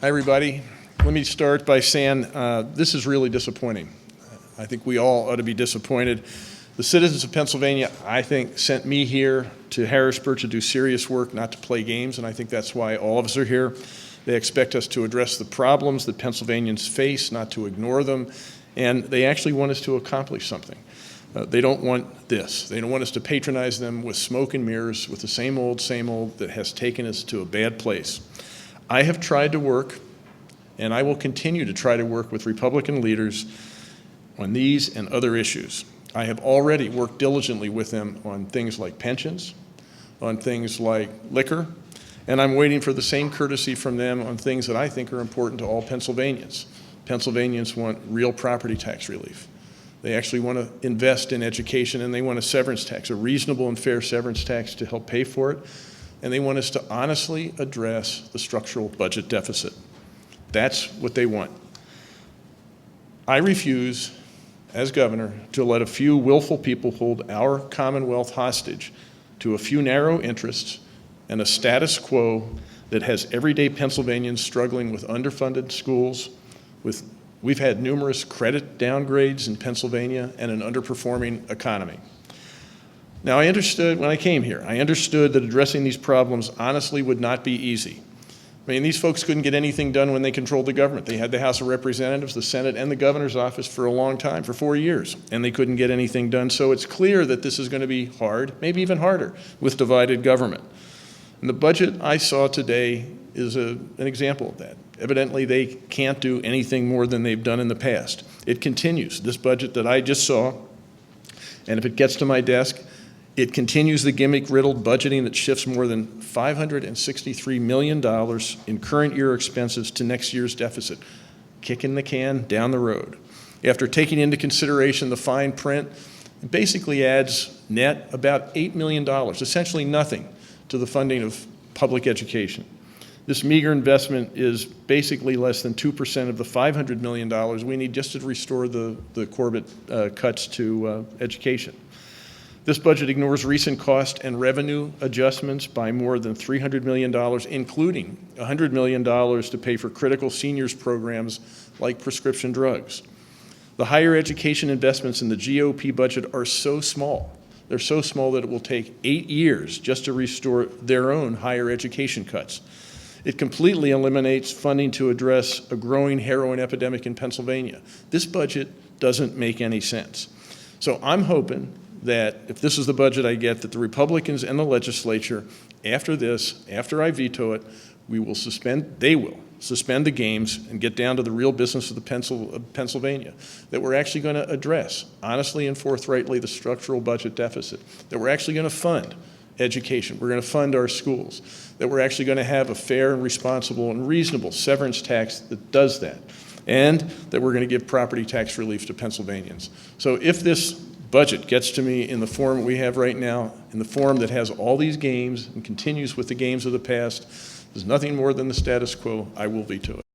Hi, everybody. Let me start by saying this is really disappointing. I think we all ought to be disappointed. The citizens of Pennsylvania, I think, sent me here to Harrisburg to do serious work, not to play games, and I think that's why all of us are here. They expect us to address the problems that Pennsylvanians face, not to ignore them, and they actually want us to accomplish something. They don't want this. They don't want us to patronize them with smoke and mirrors, with the same old that has taken us to a bad place. I have tried to work, and I will continue to try to work with Republican leaders on these and other issues. I have already worked diligently with them on things like pensions, on things like liquor, and I'm waiting for the same courtesy from them on things that I think are important to all Pennsylvanians. Pennsylvanians want real property tax relief. They actually want to invest in education, and they want a severance tax, a reasonable and fair severance tax to help pay for it. And they want us to honestly address the structural budget deficit. That's what they want. I refuse, as governor, to let a few willful people hold our Commonwealth hostage to a few narrow interests and a status quo that has everyday Pennsylvanians struggling with underfunded schools. We've had numerous credit downgrades in Pennsylvania and an underperforming economy. Now, I understood when I came here, I understood that addressing these problems honestly would not be easy. I mean, these folks couldn't get anything done when they controlled the government. They had the House of Representatives, the Senate, and the governor's office for a long time, for 4 years, and they couldn't get anything done. So it's clear that this is going to be hard, maybe even harder, with divided government. And the budget I saw today is an example of that. Evidently, they can't do anything more than they've done in the past. It continues. This budget that I just saw, and if it gets to my desk, it continues the gimmick-riddled budgeting that shifts more than $563 million in current year expenses to next year's deficit, kicking the can down the road. After taking into consideration the fine print, it basically adds net about $8 million, essentially nothing, to the funding of public education. This meager investment is basically less than 2% of the $500 million we need just to restore the Corbett cuts to education. This budget ignores recent cost and revenue adjustments by more than $300 million, including $100 million to pay for critical seniors programs like prescription drugs. The higher education investments in the GOP budget are so small. They're so small that it will take 8 years just to restore their own higher education cuts. It completely eliminates funding to address a growing heroin epidemic in Pennsylvania. This budget doesn't make any sense. So I'm hoping that if this is the budget I get, that the Republicans and the legislature, after this, after I veto it, they will suspend the games and get down to the real business of Pennsylvania, that we're actually going to address, honestly and forthrightly, the structural budget deficit, that we're actually going to fund education, we're going to fund our schools, that we're actually going to have a fair and responsible and reasonable severance tax that does that, and that we're going to give property tax relief to Pennsylvanians. So if this budget gets to me in the form we have right now, in the form that has all these games and continues with the games of the past, there's nothing more than the status quo, I will veto it.